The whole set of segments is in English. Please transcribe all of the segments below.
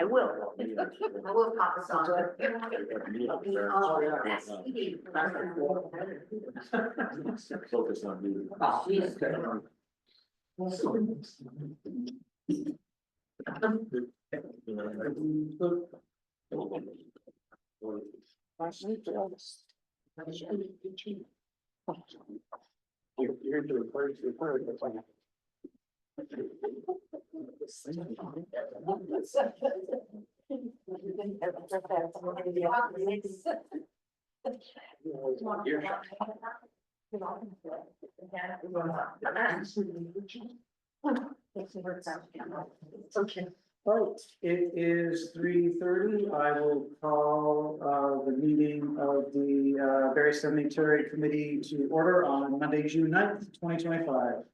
I will. I will pop this on. Focus on me. You're into the first. Okay. Right, it is 3:30. I will call the meeting of the Barre Cemetery Committee to order on Monday, June 9th, 2025.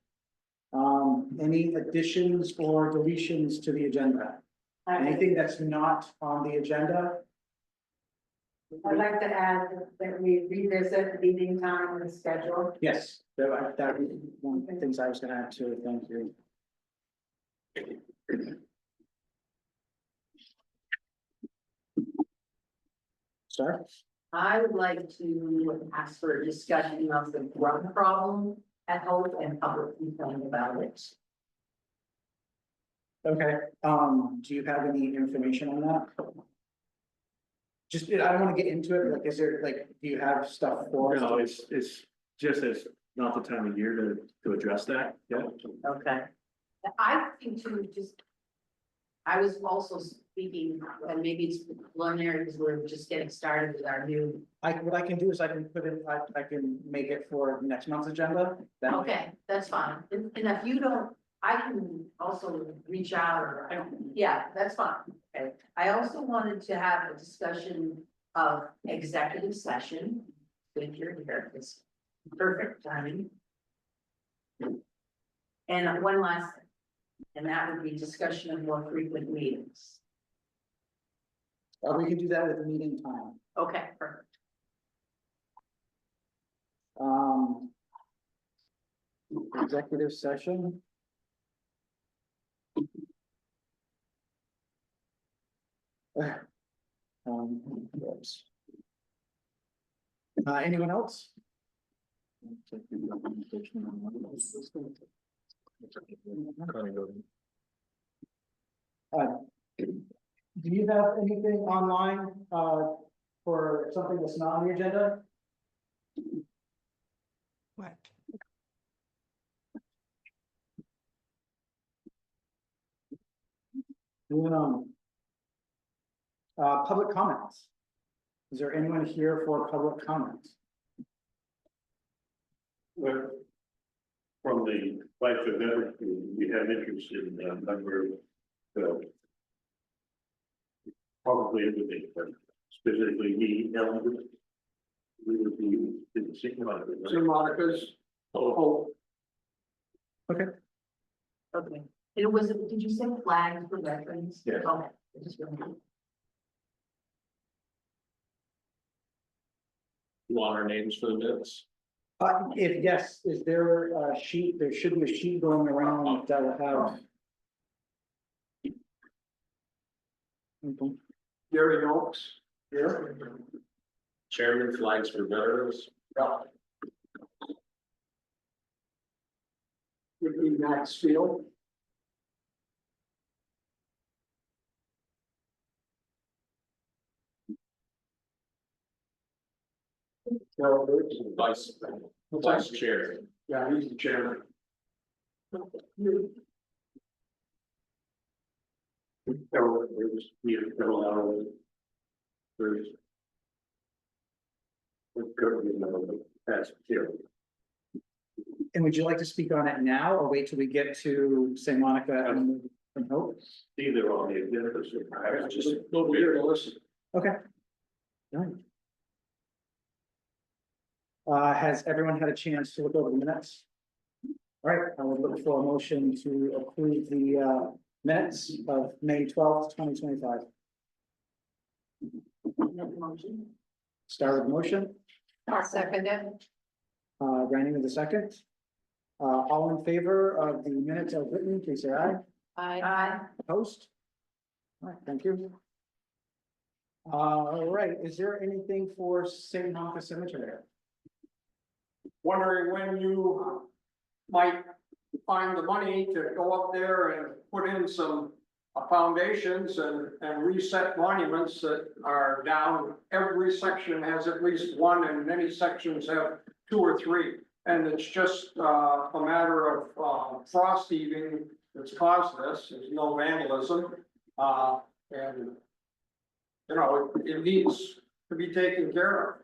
Any additions or deletions to the agenda? Anything that's not on the agenda? I'd like to add that we revisit the meeting time and schedule. Yes, that was one of the things I was gonna add to it. Thank you. Sorry? I would like to ask for a discussion of the drug problem at Hope and public complaint about it. Okay, do you have any information on that? Just, I don't wanna get into it, like, is there, like, do you have stuff for us? No, it's just as not the time of year to address that, yeah. Okay. I think too, I was also speaking, and maybe it's preliminary because we're just getting started with our new. What I can do is I can put in, I can make it for next month's agenda. Then- Okay, that's fine. And if you don't, I can also reach out or, yeah, that's fine. Okay. I also wanted to have a discussion of executive session. Good, you're here. It's perfect timing. And one last thing, and that would be discussion of more frequent meetings. We can do that with the meeting time. Okay, perfect. Executive session. Yes. Anyone else? Do you have anything online, for something that's not on the agenda? What? Public comments. Is there anyone here for public comments? Well, from the Vice Member, we have interest in a number of probably everything, but specifically the element. We would be in the same line. So Monica's. Oh. Okay. Okay. It was, did you say flags for veterans? Yes. Okay. I just remembered. You want our names for the minutes? If yes, is there a sheet? There should be a sheet going around that will have. Gary Oaks. Here. Chairman flags for veterans. Would be Max Field. Vice chair. Yeah, he's the chairman. And would you like to speak on it now or wait till we get to St. Monica and Hope? Either on the agenda, so perhaps just. Go here to listen. Okay. All right. Has everyone had a chance to look over the minutes? All right, I would look for a motion to approve the minutes of May 12th, 2025. Motion. Start with motion, I'll second it. Randy with the second. All in favor of the minutes as written, please say aye. Aye. Opposed? All right, thank you. All right, is there anything for St. Monica Cemetery? Wondering when you might find the money to go up there and put in some foundations and reset monuments that are down. Every section has at least one, and many sections have two or three. And it's just a matter of frost heaving that's caused this. There's no vandalism. And you know, it needs to be taken care of.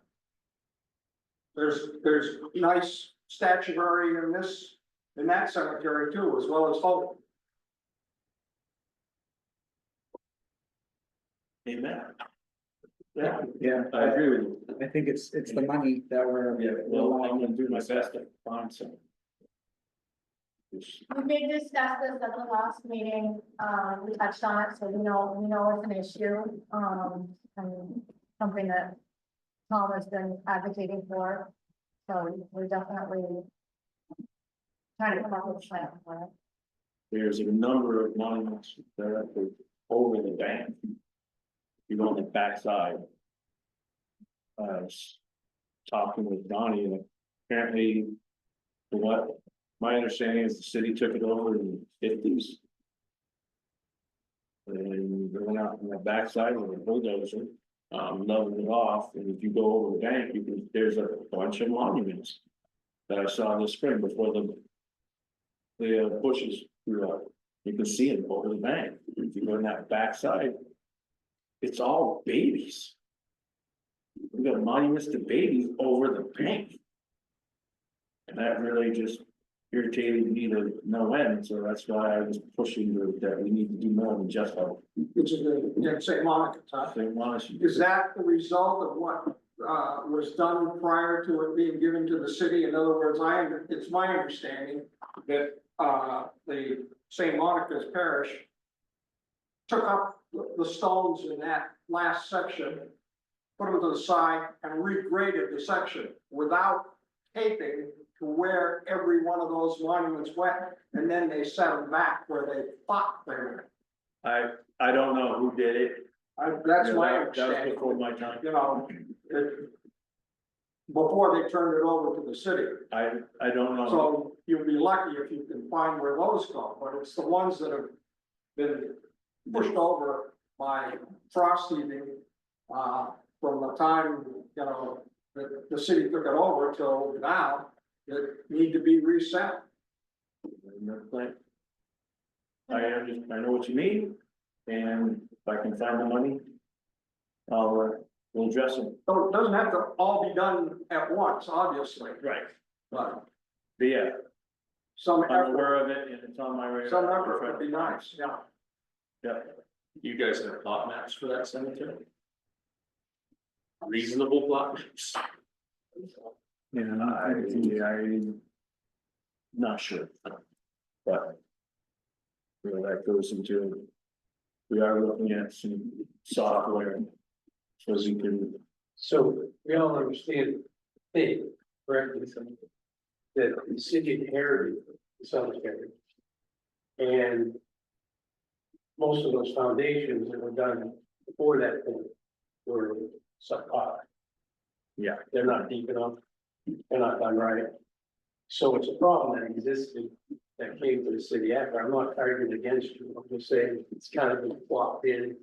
There's nice statuary in that cemetery too, as well as Hope. Amen. Yeah, Yeah, I agree with you. I think it's the money that we're. Yeah, well, I'm gonna do my best to find some. Which- We did discuss this at the last meeting, we touched on it, so we know it's an issue, and something that Tom has been advocating for. So we're definitely trying to come up with a plan for it. There's a number of monuments that are over the bank. You go on the backside. I was talking with Donnie, and apparently, from what my understanding is, the city took it over in the 50s. And they went out on the backside with a bulldozer, leveled it off, and if you go over the bank, there's a bunch of monuments that I saw this spring before the bushes grew up. You can see them over the bank. If you go on that backside, it's all babies. We got monuments to babies over the bank. And that really just irritated me to no end, so that's why I was pushing that we need to do more than just a Which is the St. Monica time. thing. Is that the result of what was done prior to it being given to the city? In other words, it's my understanding that the St. Monica's parish took up the stones in that last section, put them to the side, and regraded the section without taping to where every one of those monuments went, and then they set them back where they thought they were. I don't know who did it. That's my That was understanding. before my time. You know, before they turned it over to the city. I don't know. So you'll be lucky if you can find where those go, but it's the ones that have been pushed over by frost heaving, from the time, you know, that the city took it over till now, that need to be reset. I know what you mean, and if I can find the money, we'll address it. So it doesn't have to all be done at once, obviously, Right. but But yeah, some I'm effort, aware of it, and it's on my radar. some effort would be nice, yeah. Yeah. You guys have plot maps for that cemetery? Reasonable plot maps? I'm not sure, but. You know, that goes into, we are looking at some software. So we can, So we all understand, think correctly, that the city inherited the cemetery. And most of those foundations that were done before that point were subpar. Yeah. They're not deep enough, they're not done right. So it's a problem that existed that came to the city after. I'm not arguing against you, I'm just saying it's kind of been flopped in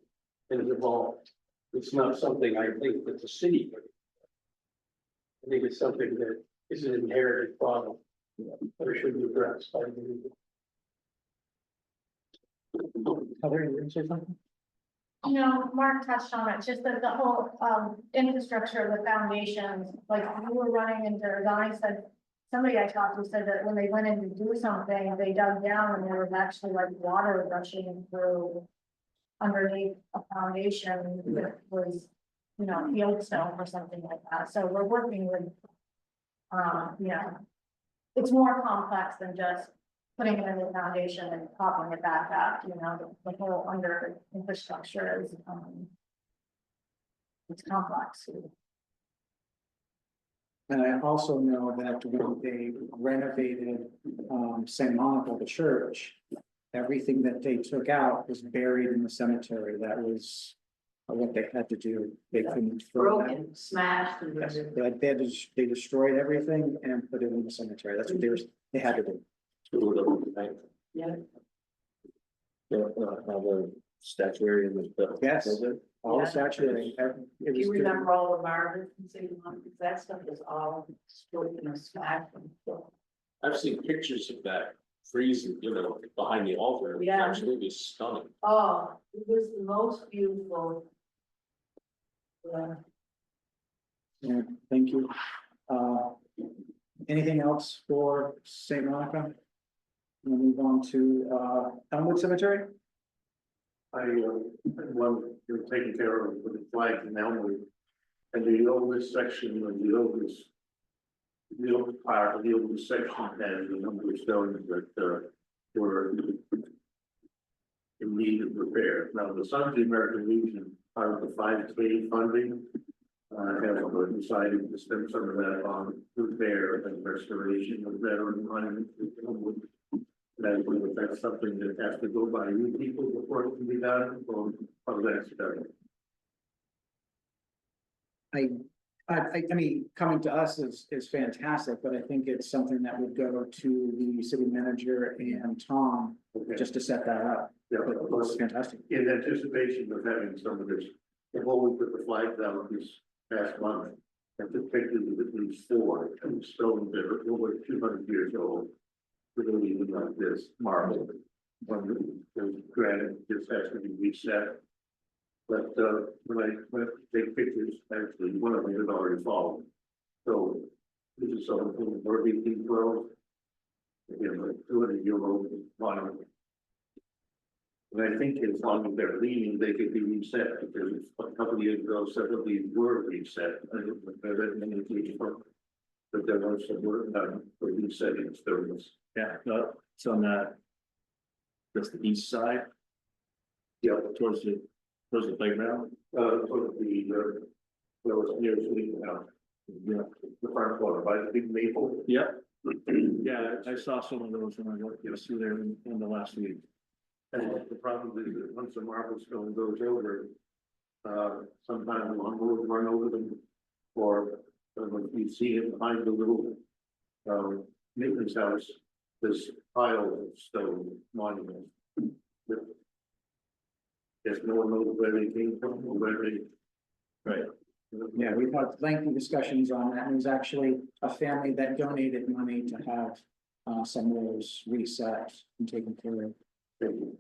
and evolved. It's not something I think that the city. I think it's something that is an inherited problem. That should be addressed. I believe. Heather, you gonna say something? Mark touched on it, just that the whole, infrastructure of the foundations, like we were running into, Donnie said, somebody I talked to said that when they went in to do something, they dug down and there was actually like water rushing through underneath a foundation that was, fieldstone or something like that. So we're working with, it's more complex than just putting it in the foundation and popping it back up, the whole under infrastructure is, it's complex. And I also know that when they renovated, St. Monica, the church, everything that they took out was buried in the cemetery. That was what they had to do. They couldn't throw it out. Broken, smashed and. Yes, but they destroyed everything and put it in the cemetery. That's what they had to do. Yeah. The statuary and the. Yes. All the Yeah. statuary. It Do was you good. remember all the marbles and St. Monica's? That stuff is all broken and smashed and so. I've seen pictures of that freezing, behind the altar. It's Yeah. absolutely stunning. Oh, it was the most beautiful. Yeah. Yeah, thank you. Anything else for St. Monica? We'll move on to, Elmwood Cemetery. one, you're taking care of with the flag in Elmwood. And the oldest section of the oldest. The old part of the oldest section has a number of stones that, were. In need of repair. Now, the Sons of the American Legion, part of the 5K funding. Have decided to spend some of that on repair and restoration of veteran monuments. That's something that has to go by you people before it can be done, or how that's done. I mean, coming to us is fantastic, but I think it's something that would go to the city manager and Tom just to set that up. Yeah, But of course. it's fantastic. In anticipation of having some of this, before we put the flags out this past month, I took pictures of at least 4 stones that are over 200 years old. Really even like this marble, one the granite just has to be reset. But when I take pictures, actually, one of them had already fallen. So this is something from 1812. Again, like 200-year-old monument. And I think as long as they're leaning, they could be reset, because a couple of years ago, several of these were reset. I don't know if I read many of these, but there was some work done for resetting stones. Yeah, no, it's on that's the east side, Yeah, towards the playground. sort of there was near the house, Yeah. the front corner by the big maple. Yep. Yeah, I saw some of those when I went through there in the last week. And the problem is that once the marble stone goes over, sometimes the lawnmowers run over them, or you see it behind the little maintenance house, this pile of stone monument. There's no one knows where they came from, or where they. Right. Yeah, we've had lengthy discussions on that. And there's actually a family that donated money to have some of those reset and taken care of. Because,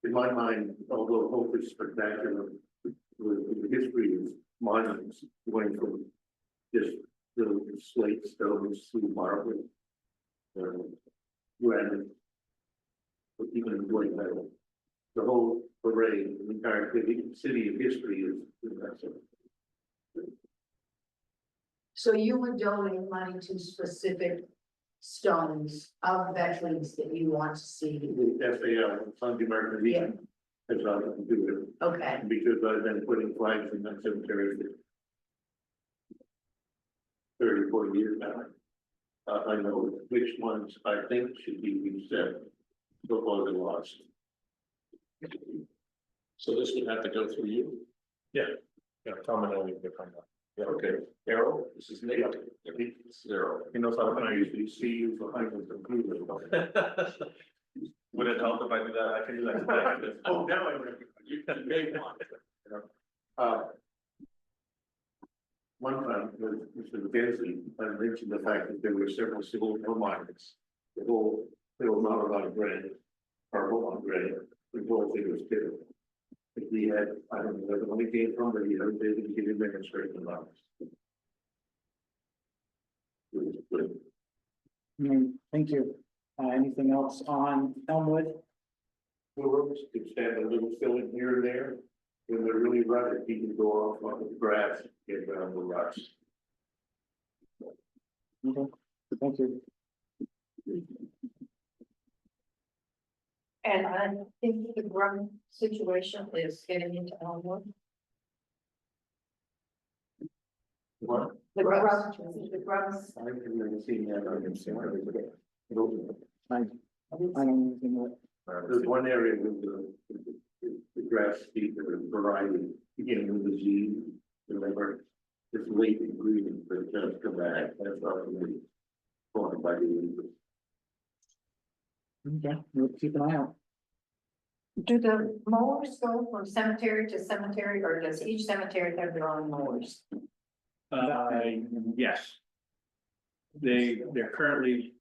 in my mind, although Hope is spectacular, the history of monuments going from just little slate stones through marble, granite, but even going metal. The whole parade, the entire city of history is that's it. So you would donate money to specific stones of veterans that you want to see. The FAL, Sons of the American Legion, has nothing to do with it. Okay, Because I've been putting flags in that cemetery for 30, 40 years now. I know which ones I think should be reset, so far they're lost. So this would have to go through you? Yeah, Tom and I need to come up. Yeah, okay. Errol, this is Nate. This is Errol. he knows how to usually see you behind the computer. Would it help if I do that? I can do that. Oh, now I remember. You can make one. One time, with Mr. Bensley, I mentioned the fact that there were several civil monuments. The whole, there was not a lot of granite, or a whole lot of granite, the whole thing was different. If he had, I don't know where the money came from, but he had a bid to get in there and straighten them out. It was good. Thank you. Anything else on Elmwood? The rooms could stand a little filling here and there. When they're really rutted, he can go off on the grass, and get around the ruts. Okay, thank you. And I think the growing situation is getting into Elmwood. What? The grubs, the grubs. I've never seen that on the cemetery. I don't even know. There's one area with the grass seed, the variety, beginning with the Z, remember, it's late in green, but it does come back, that's not really going by the. Okay, we'll keep an eye out. Do the mowers go from cemetery to cemetery, or does each cemetery have their own mowers? Yes. They're currently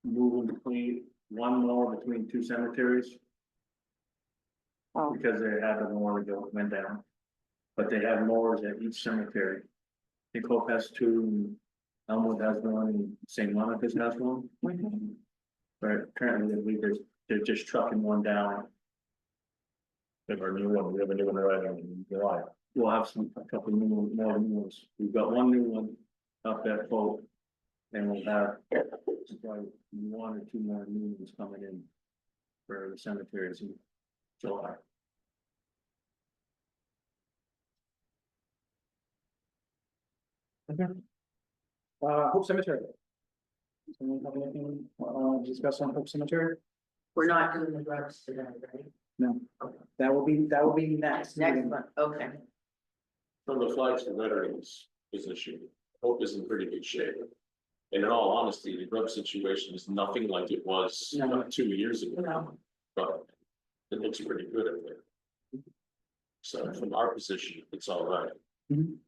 moving between, one more between two cemeteries. Oh. Because they had the mower that went down. But they have mowers at each cemetery. I think Hope has two, and Elmwood has one, and St. Monica's has one. But currently, I believe they're just trucking one down. We have our new one, we have a new one right in July. We'll have a couple more new ones. We've got one new one up at Hope. And we'll have probably one or two more new ones coming in for the cemeteries in July. Hope Cemetery. Someone have anything, discuss on Hope Cemetery? We're not doing the grubs today, right? No, that will be next. Next month, okay. From the flags to veterans position, Hope is in pretty good shape. And in all honesty, the grub situation is nothing like it was No. 2 years ago. No. But it looks pretty good in there. So from our position, it's all right. Mhm.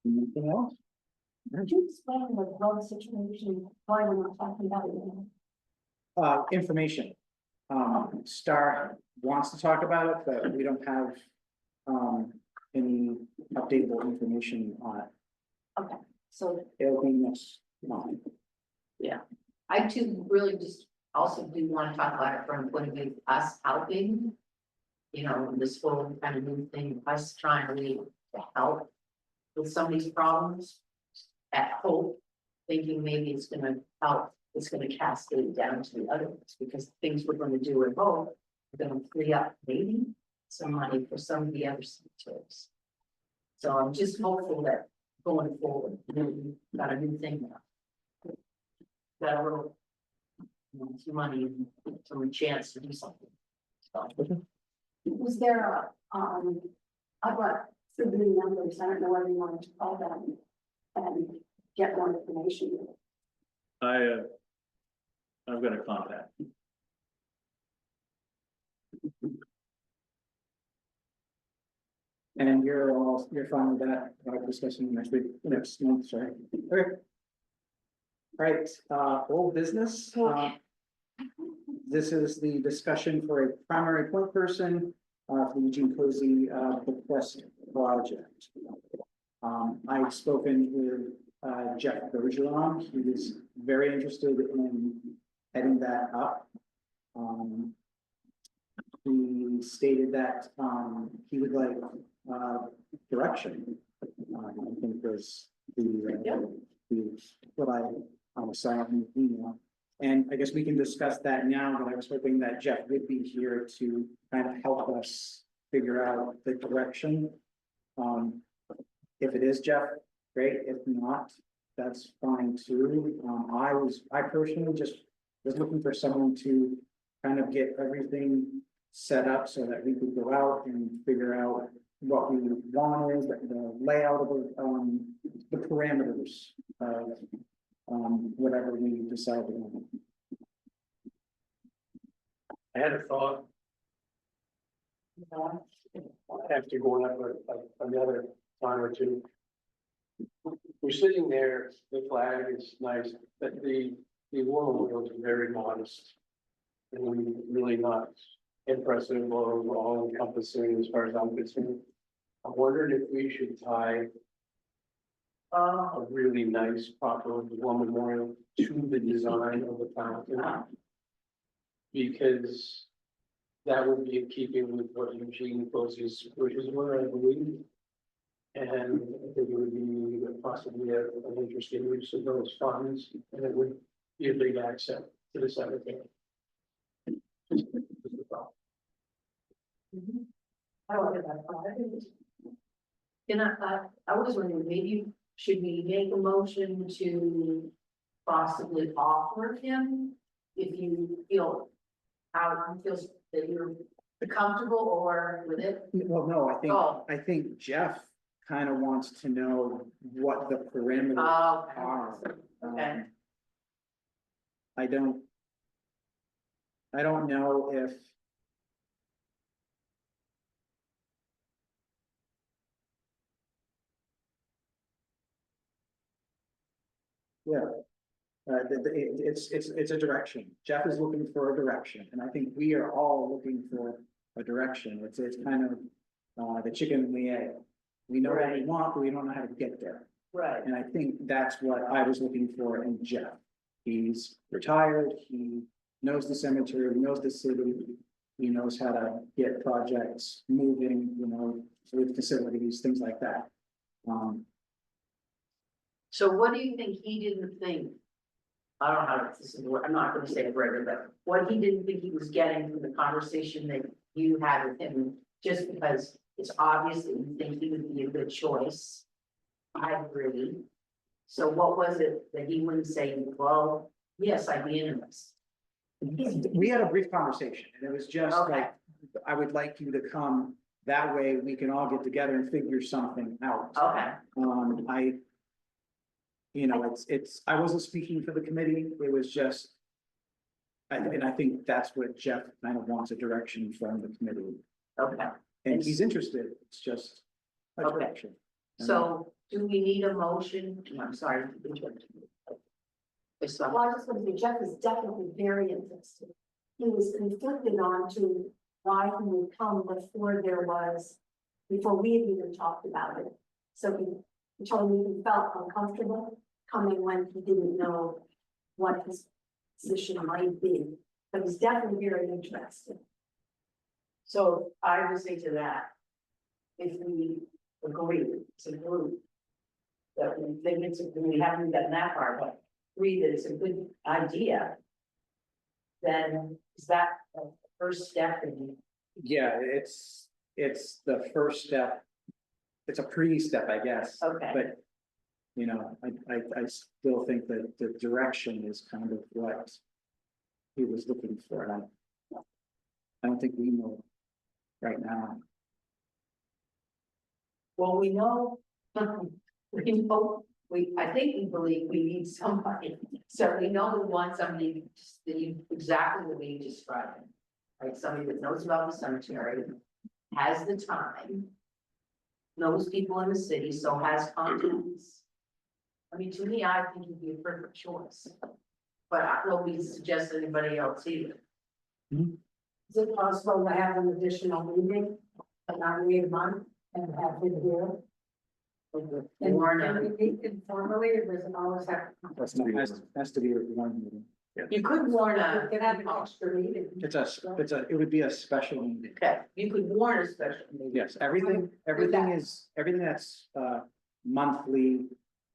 Anything else? Could you explain the grub situation, why we're not talking about it? Information. Star wants to talk about it, but we don't have, any updatable information on it. So It'll be next month. I too really just also do want to talk about it from a point of view of us helping. You know, this whole kind of new thing, us trying really to help with some of these problems at Hope, thinking maybe it's gonna help, it's gonna cascade down to the other ones, because things we're gonna do at Hope are gonna free up maybe some money for some of the other cemeteries. So I'm just hopeful that going forward, we've got a new thing now. Got a little, some money and some chance to do something. So, was there I've got three numbers, I don't know whether you wanted to call them and get more information. I've got a contact. And you're fine with that, discussing next week, next month, sorry. Okay. Right, old business, this is the discussion for a primary point person, for the Eugene Cozy, bequest project. I've spoken with, Jeff Bergeron, he was very interested in heading that up. He stated that, he would like, direction. I think was what I saw in the email. And I guess we can discuss that now, but I was hoping that Jeff would be here to kind of help us figure out the direction. If it is Jeff, great. If not, that's fine too. I personally just was looking for someone to kind of get everything set up so that we could go out and figure out what we wanted, the layout of the parameters of whatever we decided on. I had a thought. After going up another time or two. We're sitting there, the flag is nice, but the woman was very modest. And really not impressive or all encompassing as far as I'm concerned. I wondered if we should tie a really nice proper war memorial to the design of the fountain. Because that would be in keeping with what Eugene Cozy's wishes were, I believe. And I think it would be possibly an interesting use of those funds, and it would be a big asset to the cemetery. Can I was wondering, maybe should we make a motion to possibly offer him? If you feel, how you feel that you're comfortable or with it? Well, no, Oh. I think Jeff kind of wants to know what the parameters Oh, are. okay. I don't know if. Yeah. It's a direction. Jeff is looking for a direction, and I think we are all looking for a direction. It's kind of, the chicken and the egg. We know what we Right. want, but we don't know how to get there. Right. And I think that's what I was looking for in Jeff. He's retired, he knows the cemetery, he knows the city. He knows how to get projects moving, with facilities, things like that. So what do you think he didn't think? I don't know how this is, I'm not gonna say it right, but what he didn't think he was getting from the conversation that you had with him, just because it's obvious that you think he would be a good choice. I agree. So what was it that he wouldn't say, well, yes, I'd be interested? We had a brief conversation, and it was just Okay. like, I would like you to come, that way we can all get together and figure something out. Okay, I wasn't speaking for the committee, it was just. And I think that's what Jeff kind of wants, a direction from the committee, okay. and he's interested, it's just a Okay. direction. So do we need a motion? I'm sorry. to interrupt you. Well, I just want to say Jeff is definitely very interested. He was conflicted on to why he would come before we had even talked about it. So he told me he felt uncomfortable coming when he didn't know what his position might be, but he's definitely very interested. So I would say to that, if we agree, it's a group. That we think we haven't gotten that far, but agree that it's a good idea. Then is that the first step in? Yeah, it's the first step. It's a pre-step, I guess. Okay. But, I still think that the direction is kind of what he was looking for, and I don't think we know right now. Well, we know, I think we believe we need somebody, so we know we want somebody that you, exactly the way you described it. Like somebody that knows about the cemetery, has the time. Knows people in the city, so has contacts. I mean, to me, I think he'd be a perfect choice. But I don't mean to suggest anybody else either. Is it possible to have an additional meeting, but not wait a month and have it here? Warren, Informally, or does it always have? Has to be a one meeting. you could warn a. We can have an extra meeting. It would be a special meeting. Okay, you could warn a special meeting. Yes, everything that's monthly,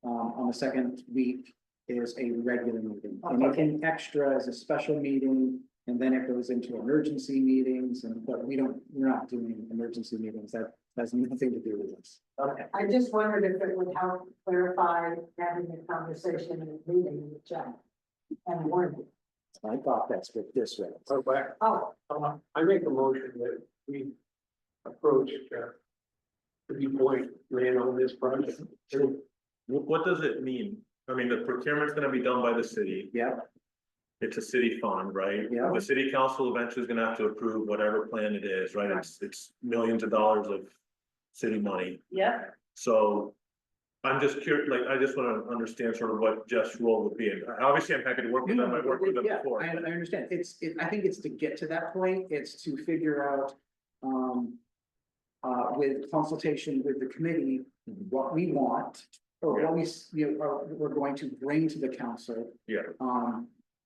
on the second week is a regular meeting. Anything extra is a special meeting, and then it goes into emergency meetings, but we're not doing emergency meetings, that has nothing to do with this. Okay, I just wondered if it would help clarify having a conversation and meeting with Jeff and Warren. I thought that's what this was. So back, Oh, I make a motion that we approach, the viewpoint man on this project. What does it mean? I mean, the procurement's gonna be done by the city. Yeah, It's a city fund, right? Yeah. The city council eventually is gonna have to approve whatever plan it is, right? It's millions of dollars of city money. yeah, So I'm just curious, like, I just wanna understand sort of what Jeff's role would be. And obviously, I'm happy to work with them. I worked with them Yeah, before. I understand. I think it's to get to that point, it's to figure out, with consultation with the committee, what we want, or what we're going to bring to the council. Yeah.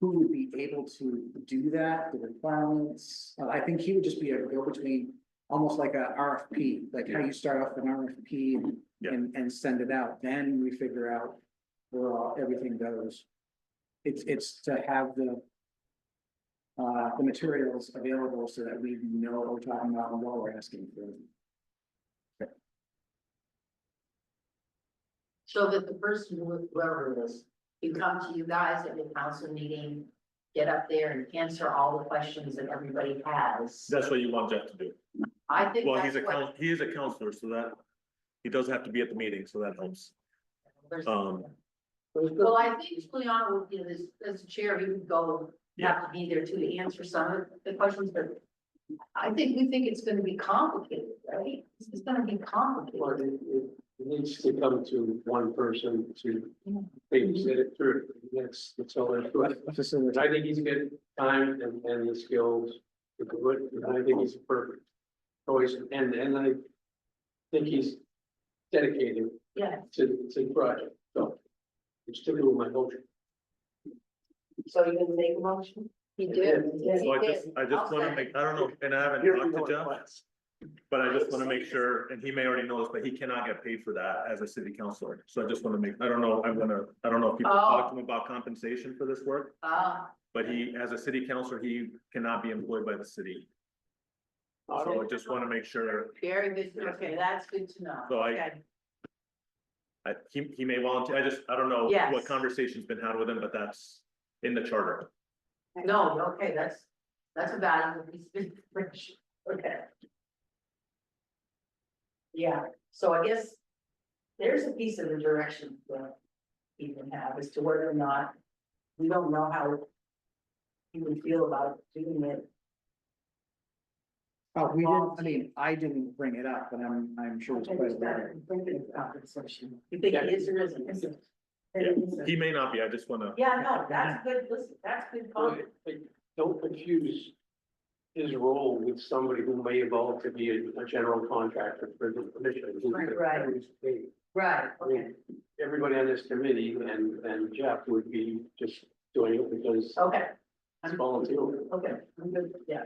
Who would be able to do that, the requirements, I think he would just be a go-between, almost like a RFP, like how you start off an RFP and send it out, then we figure out where everything goes. It's to have the materials available so that we know what we're talking about and what we're asking for. So that the person, whoever it is, can come to you guys at your council meeting, get up there and answer all the questions that everybody has. That's what you want Jeff to do. I think Well, that's what. he is a counselor, so that, he does have to be at the meeting, so that helps. there's- Um, I think Juliana would, as the chair, he would go, have to be there too to answer some of the questions, but we think it's gonna be complicated, right? It's gonna be But complicated. it needs to come to one person to babysit it through. That's all there's to it. Facility. And I think he's got time and the skills to do it, and I think he's a perfect choice, and I think he's dedicated Yeah, to the project, so. It's typical of my motion. so you're gonna make a motion? He did. Yeah, so he did. I just I'll wanna second. make, I don't know, and I haven't talked to Jeff, but I just wanna make sure, and he may already know this, but he cannot get paid for that as a city councilor. So I just wanna make, I don't know if people talked to him about compensation for this work, but he, as a city councilor, he cannot be employed by the city. So I just wanna make sure, Very good, okay, that's good to know. So Okay. he may volunteer, I don't know Yes. what conversation's been had with him, but that's in the charter. No, okay, that's a valuable piece of information, okay. Yeah, so I guess there's a piece of the direction that we can have as to whether or not, we don't know how you would feel about doing it. Oh, we didn't, I mean, I didn't bring it up, but I'm sure it's quite aware. Compensation. You think it is or isn't? Is it? He may not be, I just wanna, Yeah, no, that's good, listen, that's good comment. But don't confuse his role with somebody who may evolve to be a general contractor for the commission. Right. Right, okay, Everybody on this committee and Jeff would be just doing it because okay, it's volunteer. okay, I'm good, yeah.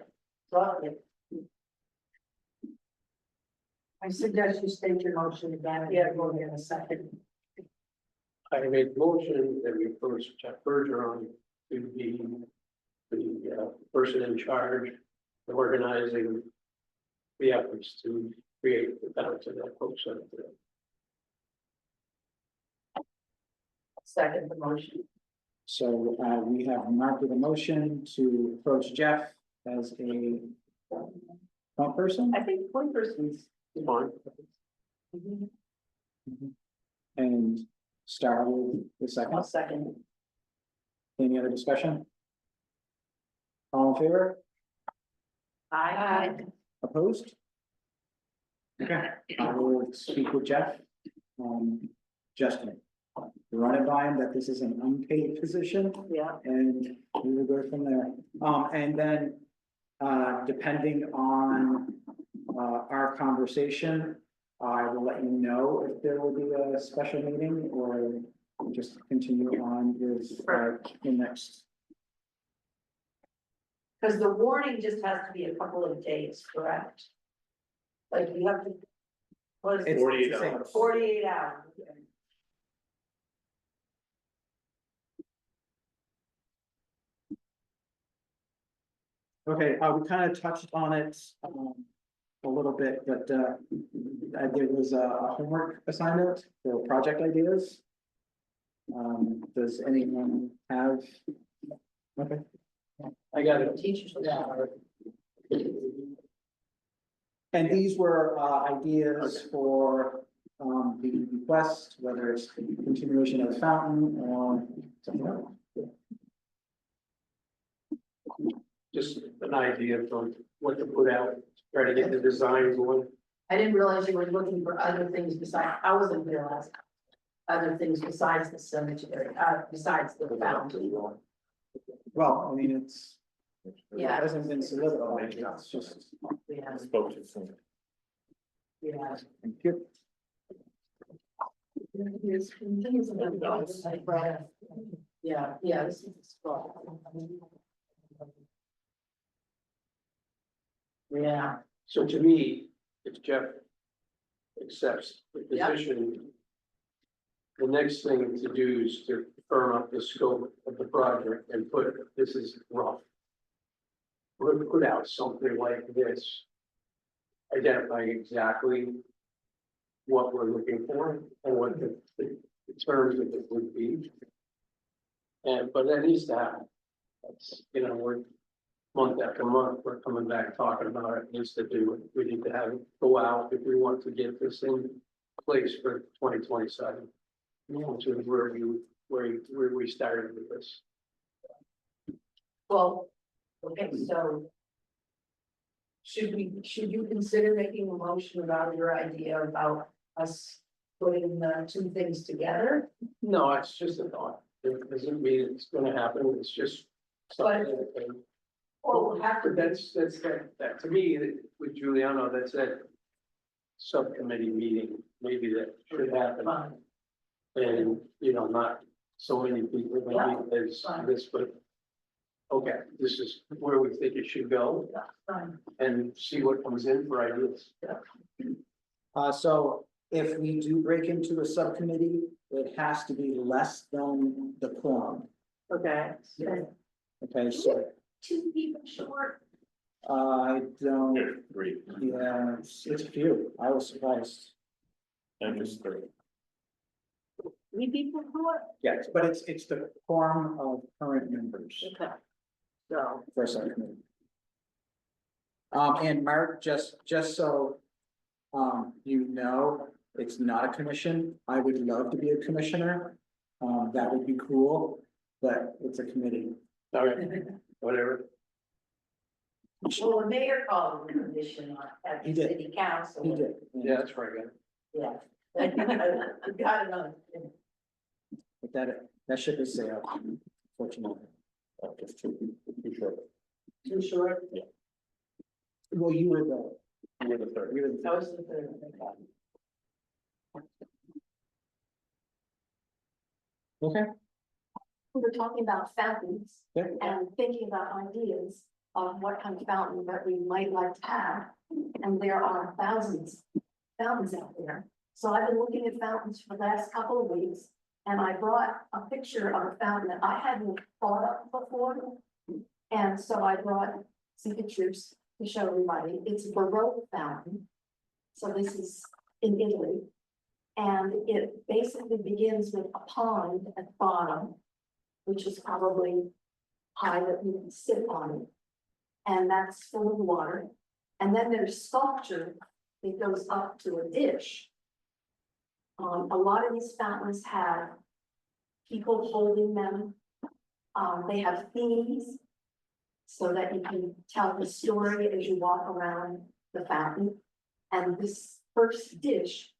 Well, yeah. I suggest you state your motion again. Yeah, we'll get a second. I made a motion that we approach Jeff Bergeron to be the person in charge of organizing the efforts to create the fountain at Hope Cemetery. Second the motion. So, we have marked the motion to approach Jeff as a one person I think one person's. Fine. and start with the second. I'll second. Any other discussion? All in favor? Aye. Opposed? Okay, I will speak with Jeff. Justin, run it by him that this is an unpaid position Yeah, and we will go from there. And then, depending on, our conversation, I will let you know if there will be a special meeting or just continue on with, the next. because the warning just has to be a couple of days, correct? Like you have to. What is it? 48 hours. 48 hours. Okay. Okay, we kind of touched on it, a little bit, but, there was a homework assignment for project ideas. Does anyone have? Okay. I got it. Teachers. And these were, ideas for, the request, whether it's continuation of the fountain or something else. Just an idea from what to put out, try to get the design going. I didn't realize you were looking for other things besides, I wasn't realizing. Other things besides the cemetery, besides the fountain. Well, I mean, it Yeah. hasn't been solidified, it's just. Yeah, spoke to someone. yeah. Thank you. Yeah, yeah, this is the spot. Yeah, So to me, if Jeff accepts the Yeah. position, the next thing to do is to firm up the scope of the project and put, this is rough. We're gonna put out something like this, identifying exactly what we're looking for and what the terms of it would be. And, but that needs to happen. That's, you know, we're month after month, we're coming back talking about it, needs to do it. We need to have it go out if we want to get this in place for 2027. Which is where we started with this. Well, okay, so. Should you consider making a motion about your idea about us putting the two things together? No, it's just a thought. It doesn't mean it's gonna happen. It's just something that. Or we'll have to. That's that, to me, with Giuliano, that's that subcommittee meeting, maybe that should happen. Fine. And, you know, not so many people, maybe as this, but. Okay, this is where we think it should go Fine. and see what comes in for ideas. So if we do break into a subcommittee, it has to be less than the quorum. Okay. Okay, so Two people short. I don't, Here, three, yeah, it's a few. I was surprised. and just three. 3 people short? Yes, but it's the quorum of current members Okay. So, for a subcommittee. And Mark, just so, you know, it's not a commission. I would love to be a commissioner. That would be cool, but it's a committee. All right, whatever. well, the mayor called the commission at He the did. city council. He did. Yeah, that's right. Yeah. Got another. But that ship is sailed, fortunately. Just two short. Too short? Well, you were the, You're the third. you were the. That was the third. Okay. We were talking about fountains Yeah. and thinking about ideas of what kind of fountain that we might like to have. And there are thousands out there. So I've been looking at fountains for the last couple of weeks. And I brought a picture of a fountain that I hadn't thought of before. And so I brought some pictures to show everybody. It's a Baroque fountain. So this is in Italy. And it basically begins with a pond at the bottom, which is probably high that you can sit on it. And that's full of water. And then there's sculpture that goes up to a dish. A lot of these fountains have people holding them. They have themes so that you can tell the story as you walk around the fountain. And this first dish,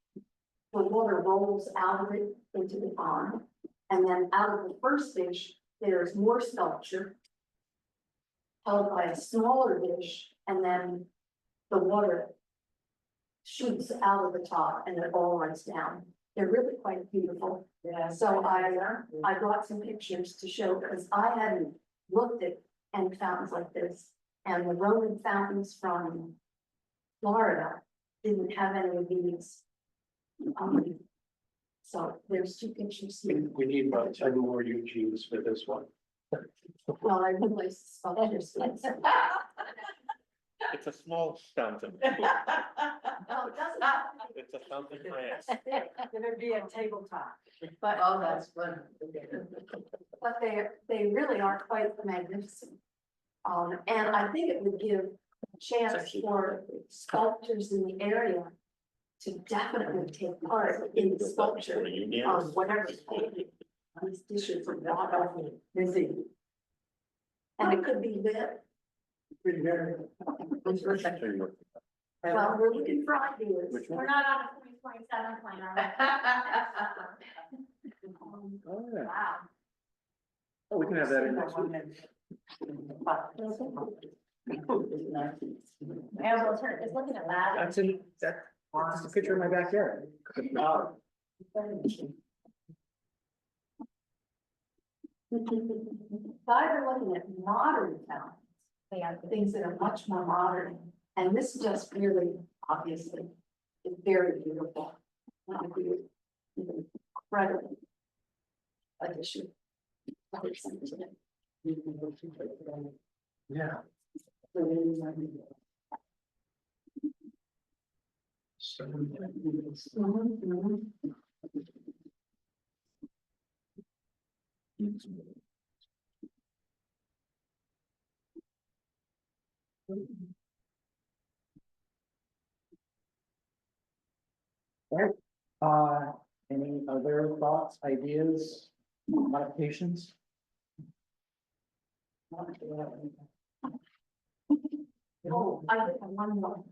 the water rolls out of it into the pond. And then out of the first dish, there's more sculpture held by a smaller dish, and then the water shoots out of the top and it all runs down. They're really quite beautiful. Yeah. So I brought some pictures to show, because I hadn't looked at any fountains like this. And the Roman fountains from Florida didn't have any of these. So there's 2 pictures here. We need about 10 more Eugenes for this one. Well, I replaced sculptures. It's a small fountain. No, it doesn't. It's a fountain France. Gonna be a tabletop, Oh, that's fun. but they really are quite magnificent. And I think it would give a chance for sculptors in the area to definitely take part in the sculpture of whatever's painted. These dishes are not only busy. And it could be lit. Well, we're looking for ideas. We're not on a 2027 plan, are we? Oh, yeah. Wow. Oh, we can have that in next week. Yeah, well, it's looking at that. That's a picture of my backyard. But I've been looking at modern fountains. They have things that are much more modern, and this just really, obviously, is very beautiful. That would be an incredible addition. Yeah. Mhm, mhm. Right, any other thoughts, ideas, modifications? Oh, I did have one more,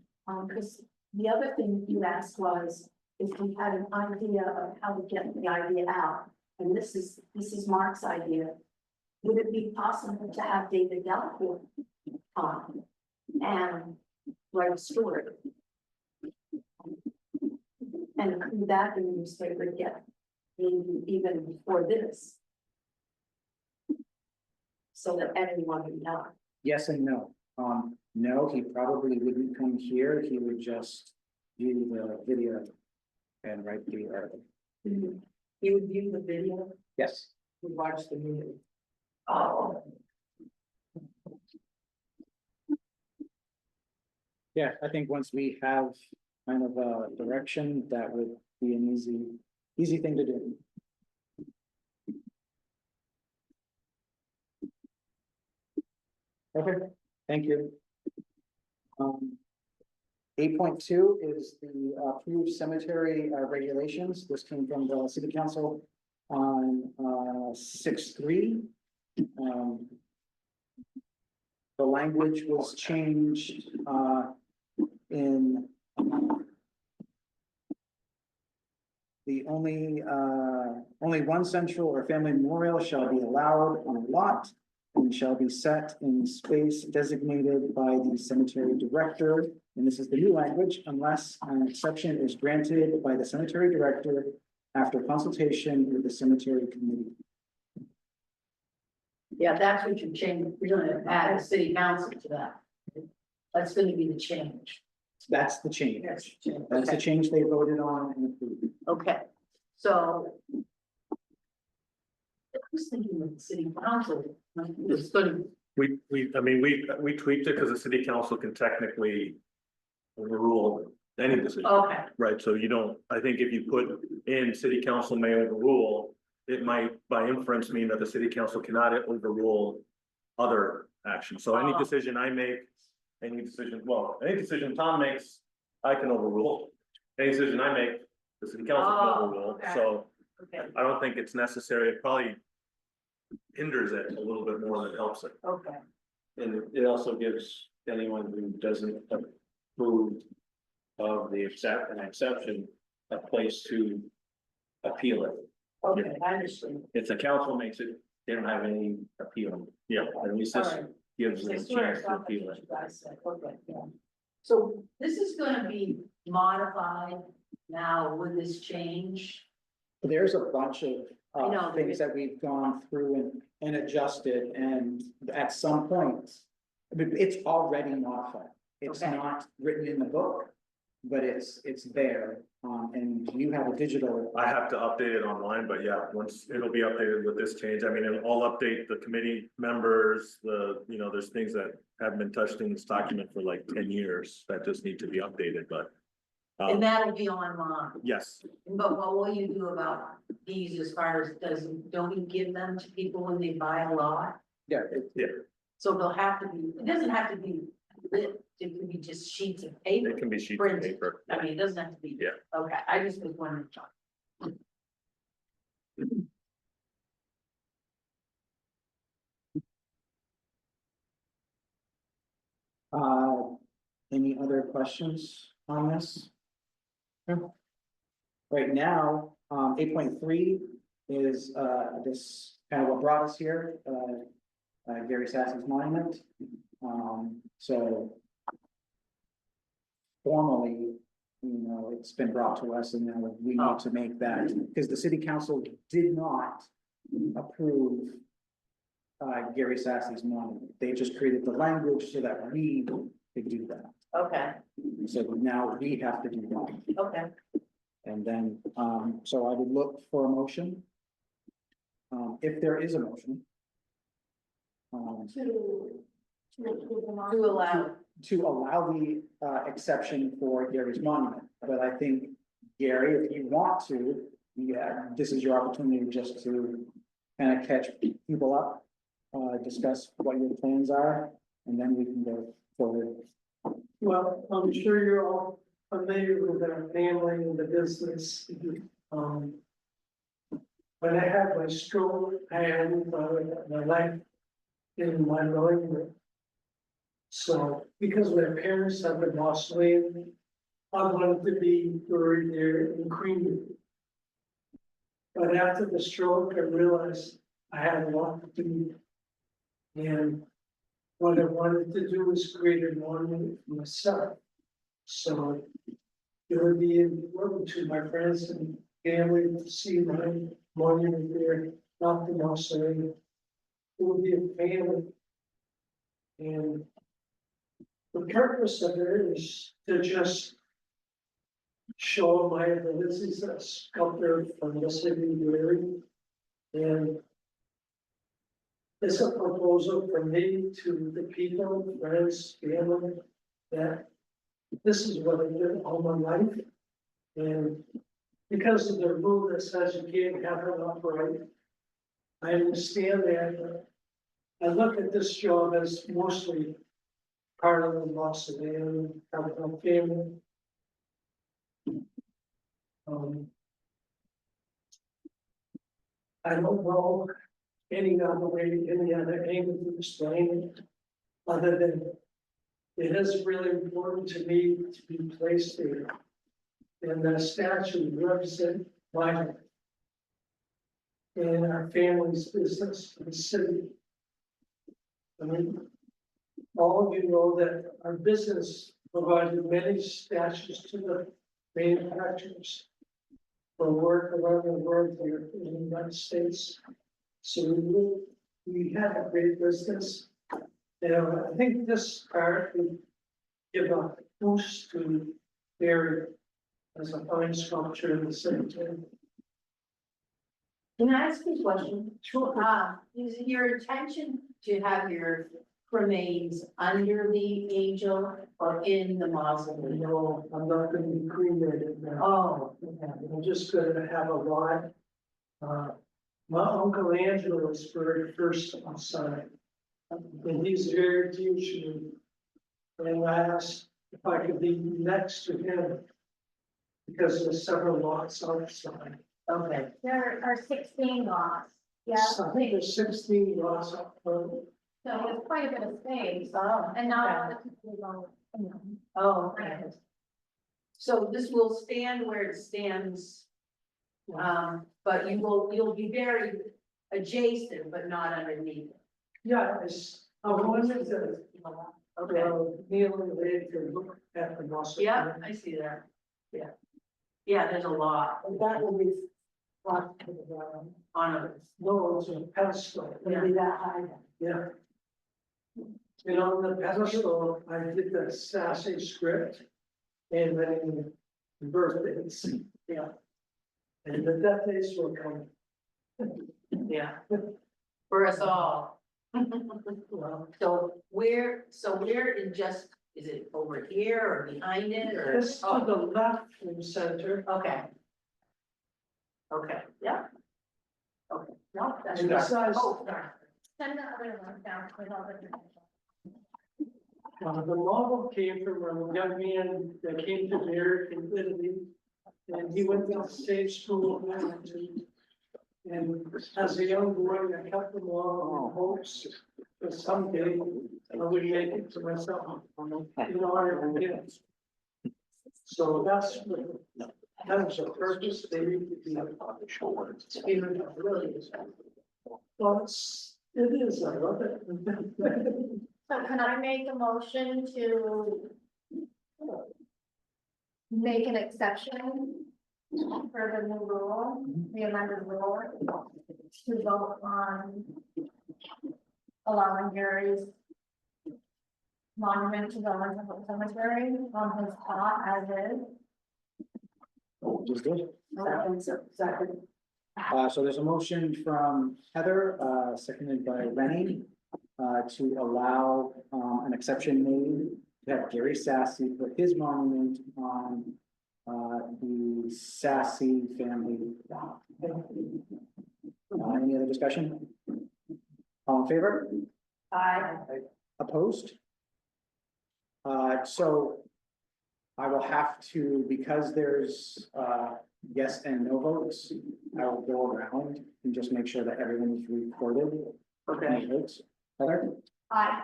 because the other thing you asked was if we had an idea of how to get the idea out. And this is Mark's idea. Would it be possible to have David Delacourt on and write a story? And include that in the newspaper again, maybe even before this. So that everyone would know. Yes and no. No, he probably wouldn't come here, he would just view the video and write the article. You would view the video, Yes. you watch the movie. Oh. Yeah, I think once we have kind of a direction, that would be an easy thing to do. Okay, thank you. 8.2 is the approved cemetery regulations. This came from the city council on 6/3. The language was changed in the only one central or family memorial shall be allowed on a lot and shall be set in space designated by the cemetery director. And this is the new language, unless an exception is granted by the cemetery director after consultation with the cemetery committee. Yeah, that's what you change, you're gonna add a city council to that. That's gonna be the change. That's the change. Yes. That's the change they voted on and approved. Okay, so. I was thinking of the city council, like, it's gonna, I mean, we tweaked it because the city council can technically overrule any decision, okay, right? So you don't, I think if you put in city council may overrule, it might by inference mean that the city council cannot overrule other actions. So any Oh. decision I make, any decision Tom makes, I can overrule. Any decision I make, the city council can Oh, overrule. okay. So okay, I don't think it's necessary. It probably hinders it a little bit more than it helps it. okay. And it also gives anyone who doesn't approve of the an exception, a place to appeal it. Okay, I understand. If the council makes it, they don't have any appeal. Yeah. At least All this right. gives them I a swear chance it's to not what appeal you it. guys said, okay, yeah. So this is gonna be modified now with this change. There's a bunch of I know, there things is. that we've gone through and adjusted, and at some point, I mean, it's already modified. It's Okay. not written in the book, but it's there, and you have a digital. I have to update it online, but yeah, once it'll be updated with this change, I mean, I'll update the committee members, there's things that haven't been touched in this document for like 10 years that just need to be updated, but. And that'll be online. Yes, But what will you do about these as far as don't you give them to people when they buy a lot? Yeah, So they'll have to be, it doesn't have to be lit, it can be just sheets of paper. it can be sheets of Printed. paper. I mean, it doesn't have to be. Yeah. Okay, I just was wondering. any other questions on this? No. Right now, 8.3 is, this kind of what brought us here, Gary Sassy's monument. So formally, it's been brought to us and now we need to make that, because the city council did not approve Gary Sassy's monument. They just created the language so that we could do that. Okay, So now we have to do that. okay. And then, so I would look for a motion. If there is a motion. To allow, To allow the exception for Gary's monument, but I think, Gary, if you want to, yeah, this is your opportunity just to kind of catch people up, discuss what your plans are, and then we can go forward. Well, I'm sure you're all familiar with our family and the business. Um, When I had my stroke, I had my life in my mind. So because my parents have been lost land, I wanted to be buried there in Greenwood. But after the stroke, I realized I had a lot to do. And what I wanted to do was create a monument for myself. So it would be important to my friends and family to see my monument there, not the mausoleum. It would be a family. And the purpose of it is to just show my abilities as a sculptor from the city of Barre. And it's a proposal from me to the people, friends, family, that this is what I did all my life. And because of the rule that says you can't have it upright, I understand that, but I look at this job as mostly part of the mausoleum, part of my family. I don't know any other way, any other angle to explain it, other than it is really important to me to be placed there. And the statue represents my life and our family's business in the city. I mean, all of you know that our business provided many statues to the manufacturers for work around the world here in the United States. So we have a great business. And I think this part would give a boost to Barre as a fine sculpture in the cemetery. Can I ask you a question? Sure. Is it your intention to have your remains under the angel or in the mausoleum? No, I'm not gonna be cremated now. Oh, okay. I'm just gonna have a lot. My uncle Angelo was buried first on site. And he's very dear to me. And I asked if I could be next to him. Because there's several lots outside. Okay. There are 16 lots, yeah, So I think there's 16 lots up front. so it's quite a bit of space, and not a lot of people go, you know. Oh, okay. So this will stand where it stands. But you'll be very adjacent, but not underneath. Yeah, I wanted to, Okay, kneel and ready to look at the mausoleum. yeah, I see that. Yeah. Yeah, there's a lot And that will be brought to the ground. on it. No, it's a pedestal. It'll be that high. Yeah. And on the pedestal, I did the sassy script and then birthdays. Yeah. And the death days will come. Yeah. For us all. Well, So where in just, is it over here or behind it or? it's to the left from center. Okay. Okay, yeah. Okay, no, that's. And besides- Oh, sorry. Send the other one down with all the information. The model came from a young man that came to Barre from Italy. And he went to the same school. And as a young boy, I kept them all in hopes that someday I would make it to myself. You know, I never did. So that's what, that was a purpose, they need to be a even if it really is. Well, it is, I love it. So can I make a motion to make an exception for the new rule, the amended rule, to vote on allowing Gary's monument to go into the cemetery on his spot as is? Just good. Second. So there's a motion from Heather, seconded by Rennie, to allow, an exception made to have Gary Sassy put his monument on, the Sassy family lot. Any other discussion? All in favor? I, Opposed? So I will have to, because there's, yes and no votes, I will go around and just make sure that everyone is recorded. Any votes? Heather, I,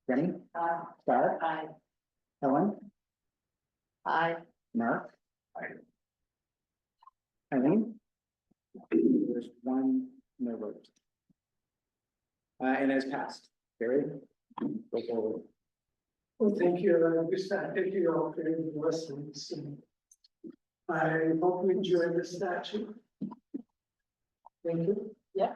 Rennie, I, Barre, I, Helen, I, Mark? Eileen? There's one no vote. And it's passed. Barry? Go forward. Well, thank you, thank you all for your lessons. I hope you enjoy the statue. Thank you. yeah.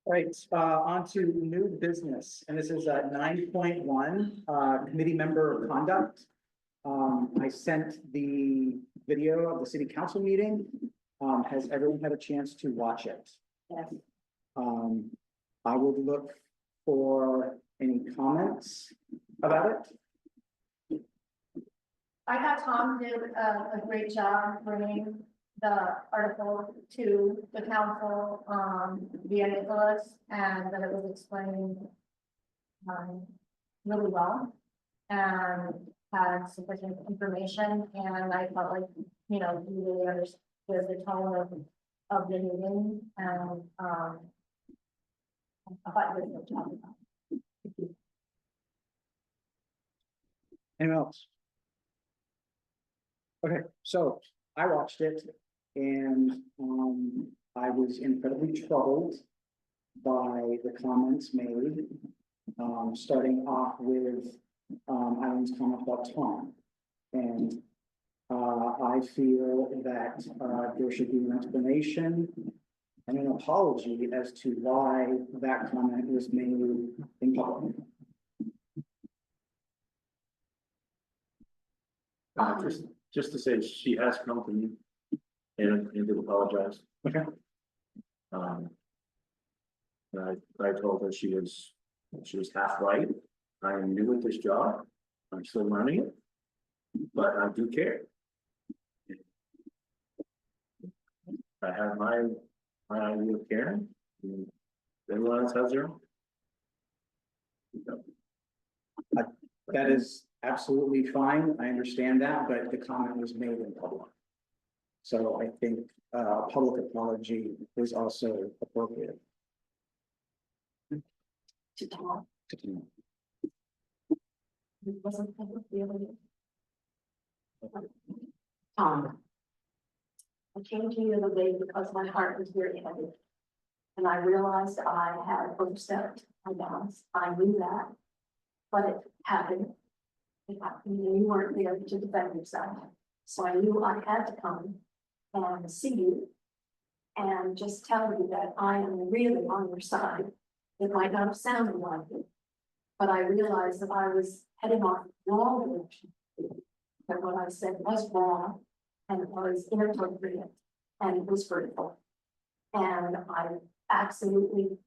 Right, on to new business, and this is 9.1, committee member conduct. I sent the video of the city council meeting. Has everyone had a chance to watch it? Yes. I would look for any comments about it. I thought Tom did a great job bringing the article to the council, via Nicholas, and that it was explained really well and had sufficient information, and I felt like, you know, he really understood the tone of the meeting, and I thought it was a good job. Anyone else? Okay, so I watched it and I was incredibly troubled by the comments made. Starting off with Eileen's comment about Tom. And I feel that there should be an explanation and an apology as to why that comment was made in public. Just to say, she has come to me and did apologize. Okay. And I told her she was half right. I am new at this job. I'm still learning it. But I do care. I have my idea of caring. And everyone else has their own. That is absolutely fine. I understand that, but the comment was made in public. So I think a public apology is also appropriate. To Tom, To do. it wasn't public the other day. Tom. I came to you the other day because my heart was very heavy. And I realized I had overstepped my bounds. I knew that. But it happened. It happened, and you weren't there to defend yourself. So I knew I had to come and see you. And just tell you that I am really on your side. It might not have sounded like it. But I realized that I was heading off the wrong direction. That what I said was wrong. And it was inappropriate. And it was hurtful. And I absolutely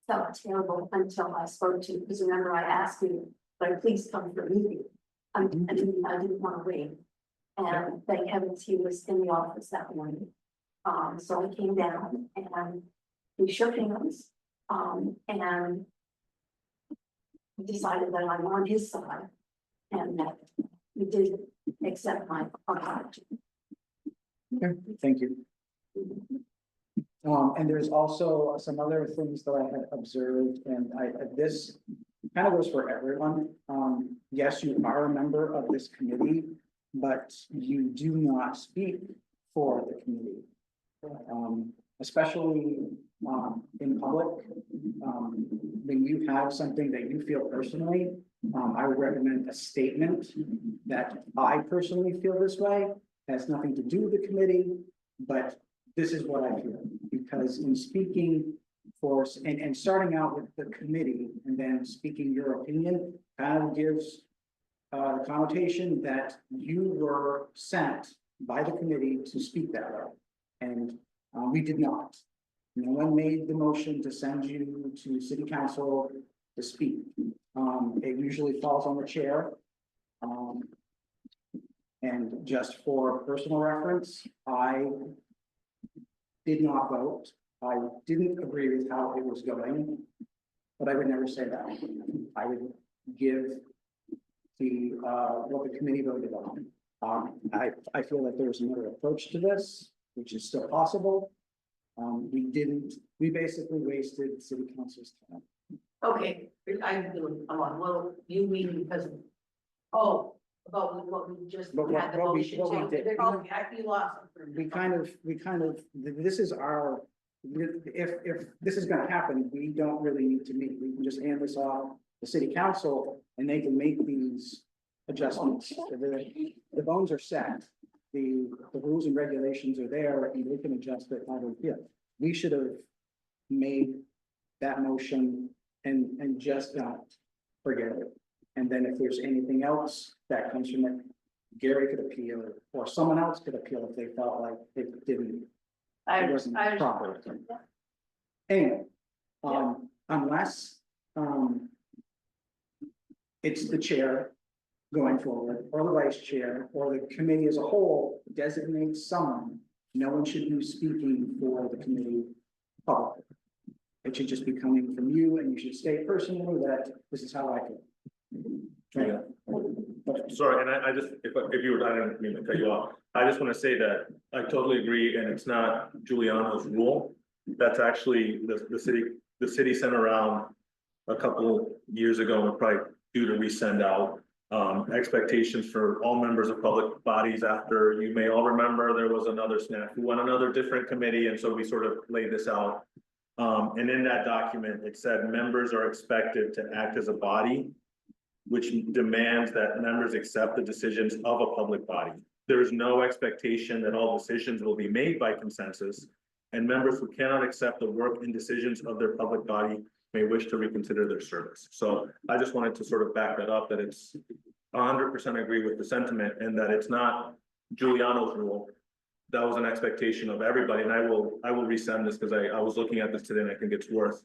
felt terrible until I spoke to you, because remember I asked you, but please come for a meeting. I didn't want to wait. And thank heavens he was in the office that morning. So I came down and we shook hands, and decided that I'm on his side. And that he did accept my apology. Okay, thank you. And there's also some other things that I had observed, and this kind of goes for everyone. Yes, you are a member of this committee, but you do not speak for the committee. Especially in public, when you have something that you feel personally, I would recommend a statement that I personally feel this way, has nothing to do with the committee, but this is what I feel. Because in speaking for, and starting out with the committee and then speaking your opinion, kind of gives the connotation that you were sent by the committee to speak that way. And we did not. No one made the motion to send you to city council to speak. It usually falls on the chair. And just for personal reference, I did not vote. I didn't agree with how it was going, but I would never say that. I would give the, what the committee voted on. I feel that there's another approach to this, which is still possible. We basically wasted city council's time. Okay, I'm doing, I'm on, well, you mean because, oh, about what we just But had the what we- motion what we to. did- Okay, I feel lost. for a minute. We kind of, this is our, if this is gonna happen, we don't really need to meet. We can just hand this off to the city council and they can make these adjustments. The bones are set. The rules and regulations are there and they can adjust it how they feel. We should have made that motion and just not forget it. And then if there's anything else that comes from it, Gary could appeal or someone else could appeal if they felt like it didn't, it wasn't proper. Anyway, unless, it's the chair going forward, or the vice chair, or the committee as a whole designates someone, no one should be speaking for the committee publicly. It should just be coming from you, and you should state personally that this is how I feel. Yeah. Sorry, and I just, if you were, I didn't mean to cut you off. I just want to say that I totally agree, and it's not Giuliano's rule. That's actually the city sent around a couple years ago, and probably due to resend out expectations for all members of public bodies after, you may all remember, there was another snafu on another different committee, and so we sort of laid this out. And in that document, it said members are expected to act as a body, which demands that members accept the decisions of a public body. There is no expectation that all decisions will be made by consensus, and members who cannot accept the work and decisions of their public body may wish to reconsider their service. So I just wanted to sort of back that up, that it's 100% agree with the sentiment, and that it's not Giuliano's rule. That was an expectation of everybody, and I will resend this because I was looking at this today and I think it's worth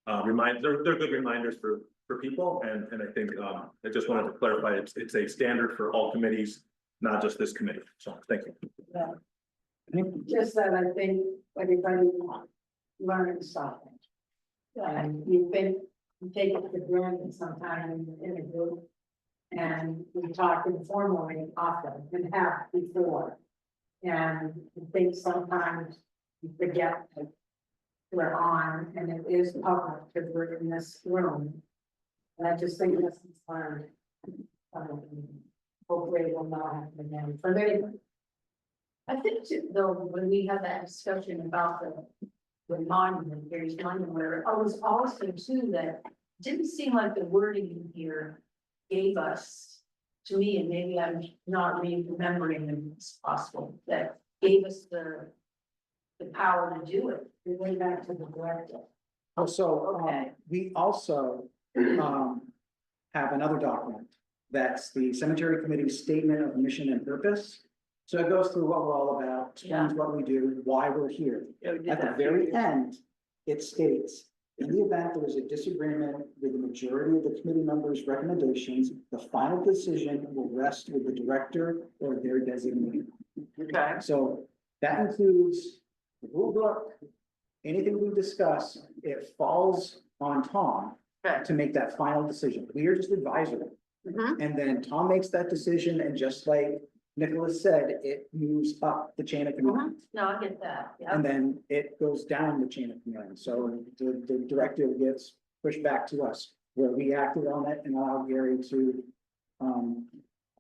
they're good reminders for people, and I think I just wanted to clarify it's a standard for all committees, not just this committee. So thank you. Just that I think everybody learns something. And you take it for granted sometimes in a group. And we talk informally often and have before. And I think sometimes you forget that we're on and it is public because we're in this room. And I just think this is learned. Hopefully it will not happen again for me. I think too, though, when we had that discussion about the monument, Gary's monument, where I was also too, that didn't seem like the wording in here gave us, to me, and maybe I'm not remembering it as possible, that gave us the power to do it. We went back to the director. Also, Okay. we also have another document. That's the cemetery committee's statement of mission and purpose. So it goes through what we're all about, explains what we do, why we're here. At the very end, it states, in the event there is a disagreement with the majority of the committee members' recommendations, the final decision will rest with the director or their designee. Okay. So that includes the rule book, anything we discuss, it falls on Tom Okay. to make that final decision. We are just advisory. Mhm. And then Tom makes that decision, and just like Nicholas said, it moves up the chain of command. No, I get that, yeah. And then it goes down the chain of command. So the directive gets pushed back to us, where we acted on it and allowed Gary to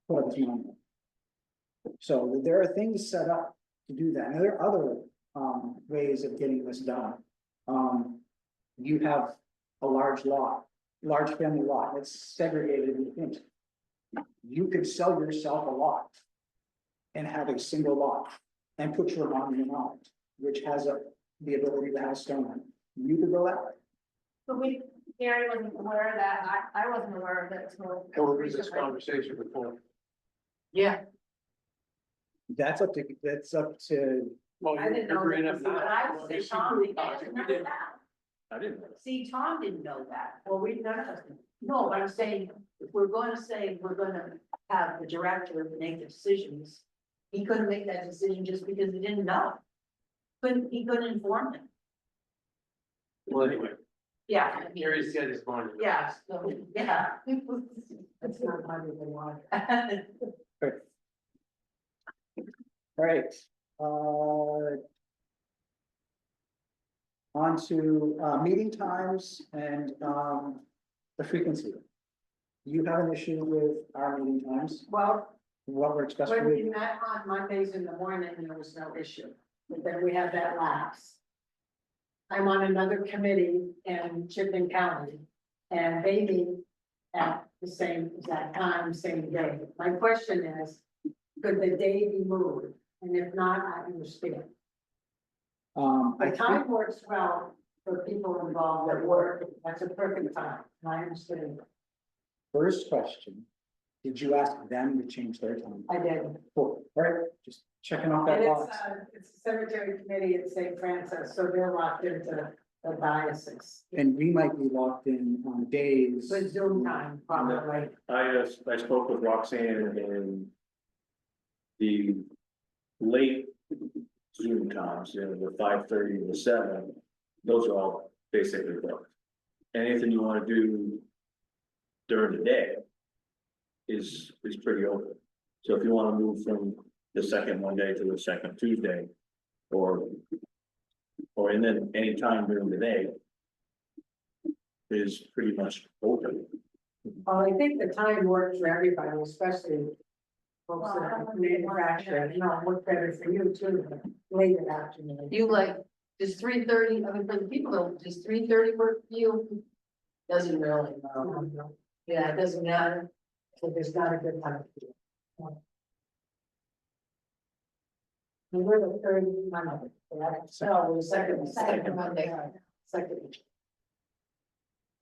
put up his monument. So there are things set up to do that. And there are other ways of getting this done. You have a large family lot, it's segregated into things. You could sell yourself a lot and have a single lot and put your monument on it, which has the ability to have a stone on it. You could go that way. But Gary wasn't aware of that, I wasn't aware of it, so. There was this conversation before. Yeah. That's up to, Well, I didn't know. you're agreeing that up was now. what I Well, would say, this Tom, is- you guys we remember did- that. I didn't know. See, Tom didn't know that. Well, we, none of us, did. No, but I'm saying, if we're going to say we're gonna have the director make the decisions, he couldn't make that decision just because he didn't know. He couldn't inform him. Well, anyway, Yeah. I mean, here he's got his money. Yeah, so, yeah. that's not how they want. All right, on to, meeting times and, the frequency. You have an issue with our meeting times, Well, what works best when for we you? met on Mondays in the morning, there was no issue, but then we had that lapse. I'm on another committee in Chipping County, and they meet at the same exact time, same day. My question is, could the day be moved? And if not, I understand. I The think, time works well for people involved at work, that's a perfect time, and I understand. first question, did you ask them to change their time? I did. Cool, all right, just checking off And that it's, box. it's a cemetery committee at St. Francis, so they're locked into the diocese. And we might be locked in on days. With Zoom time, probably. I spoke with Roxanne and the late Zoom times, the 5:30 to 7, those are all basically booked. Anything you wanna do during the day is pretty open. So if you wanna move from the second Monday to the second Tuesday, or and then any time during the day is pretty much open. Well, I think the time works for everybody, especially folks that are manufacturing, you know, work better for you too, late afternoon. You like, does 3:30, I mean, for the people, though, does 3:30 work for you? Doesn't really, yeah, it doesn't matter. So there's not a good time. to do it. We were the third Monday, correct? So the second Monday. Second.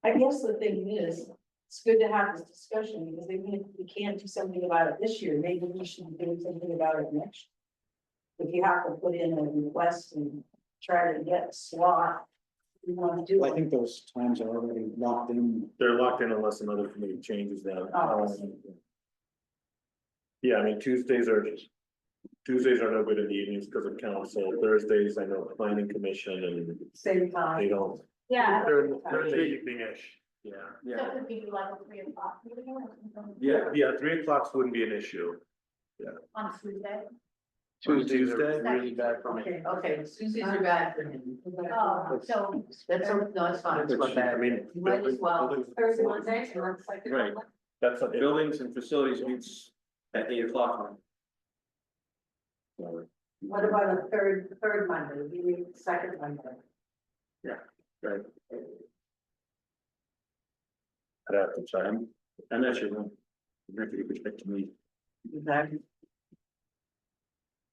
I guess the thing is, it's good to have this discussion because even if we can't do something about it this year, maybe we should be doing something about it next year. If you have to put in a request and try to get a slot, you want to do Well, I it. think those times are already locked in. They're locked in unless another committee changes them. Oh. Yeah, I mean, Tuesdays are no good in the evenings because of council. Thursdays, I know planning commission and Same they time. don't. Yeah. They're in the evening-ish, yeah. So it would be like a 3 o'clock meeting or something Yeah, 3 o'clock wouldn't be an issue. on Tuesday. Tuesdays Tuesday? are really bad for me. Okay, Tuesdays are bad for him. Oh, so That's, no, it's fine. That's what bad. I mean. You might as well. buildings- Thursday, Monday, and then second. Right. That's a Buildings and facilities meets at 8 o'clock. So, What about a third Monday, you mean second Monday? right, I'd have to check. I'm not sure. You have to get respect to me. Exactly.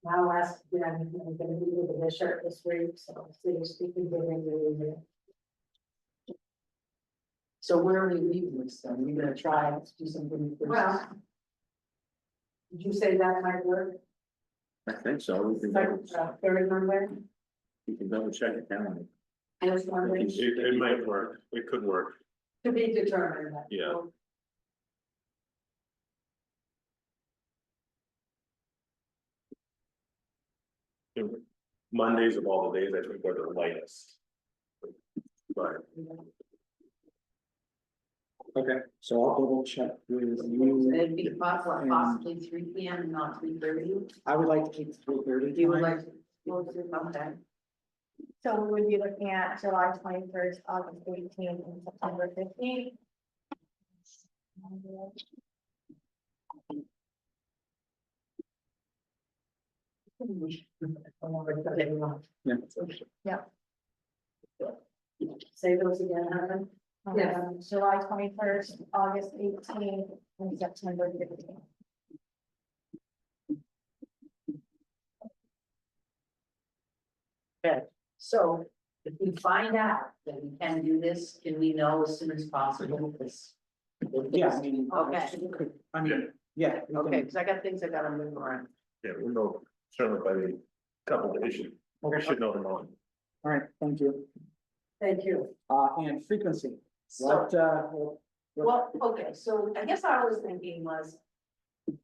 Now last, yeah, I'm gonna meet with the bishop this week, so see if we can get into it. So where are we leaving this then? We're gonna try to do something first. Well. Did you say that might work? I think so. We can Third Monday, double check it down. fourth Monday, It might work, it could work, to be determined. yeah. Mondays of all the days, I think are the lightest. But Okay, so I'll double check with you. It'd be possibly 3 PM and not 3:30. I would like to keep 3:30. You would like to, okay. So we would be looking at July 21st, August 18th, and September 15th. Yeah. Say those again, Helen. Yeah. July 21st, August 18th, and September 15th. Okay, so if we find out that we can do this, can we know as soon as possible? Because. Yeah, I mean. Okay. I mean, yeah. we can- Okay, because I got things I gotta move around. yeah, we'll know certainly by the couple of issues. We should know tomorrow. All right, thank you. Thank you. And frequency. So, What, well, okay, so I guess I was thinking was.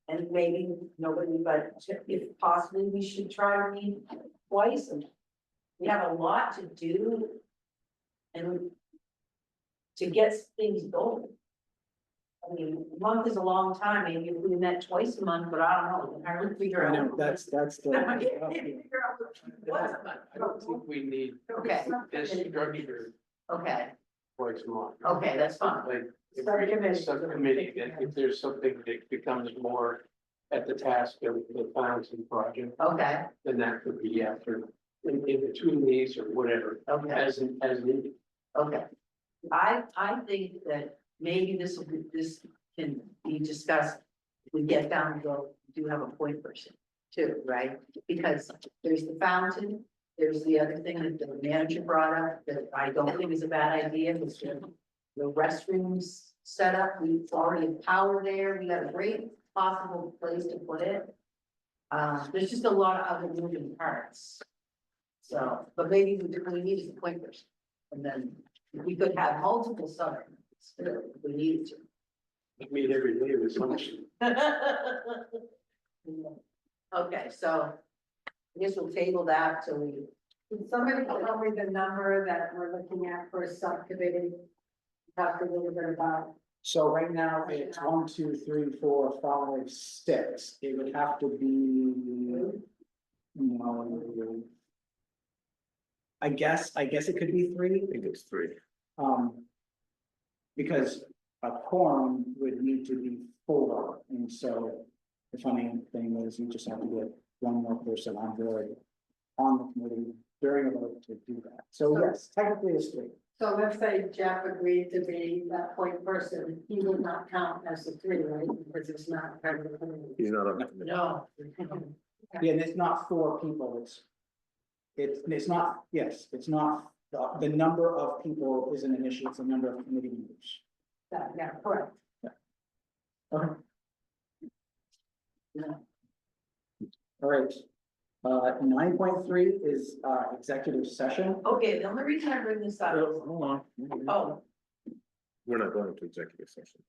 And maybe nobody, but if possibly, we should try to meet twice, and we have a lot to do. And to get things going. I mean, a month is a long time, maybe if we met twice a month, but I don't know, we can hardly figure I out. know, that's the. I can't figure out what it was, but- I don't think we need Okay, this structure okay, twice a month. okay, that's fine. Like, if Start a we- committee. subcommittee, if there's something that becomes more at the task of the fountain project, Okay, then that could be after, in between these or whatever, okay, as needed. okay. I think that maybe this can be discussed. If we get down to go, do have a point person too, right? Because there's the fountain, there's the other thing that the manager brought up that I don't think is a bad idea, was the restrooms set up. We've already have power there, we got a great possible place to put it. There's just a lot of other moving parts. So, but maybe we need is a point person, and then we could have multiple subcommittees if we needed to. Meet every day with somebody. Okay, so I guess we'll table that till we, Can somebody tell me the number that we're looking at for a subcommittee? Talk a little bit about. So right now, it's 1, 2, 3, 4, 5, 6. It would have to be. No. I guess it could be 3, I think it's 3. because a quorum would need to be 4, and so the funny thing is, you just have to get one more person on board on the committee during a vote to do that. So yes, technically it's 3. So let's say Jeff agreed to be that point person, he would not count as the 3, right? Because it's not part of the committee. He's not on the committee. no. Yeah, and it's not 4 people, it's not, yes, it's not, the number of people isn't an issue, it's the number of committee members. Yeah, correct. Okay. All right. 9.3 is executive session. Okay, the only reason I bring this up, Hold on. oh, We're not going into executive session.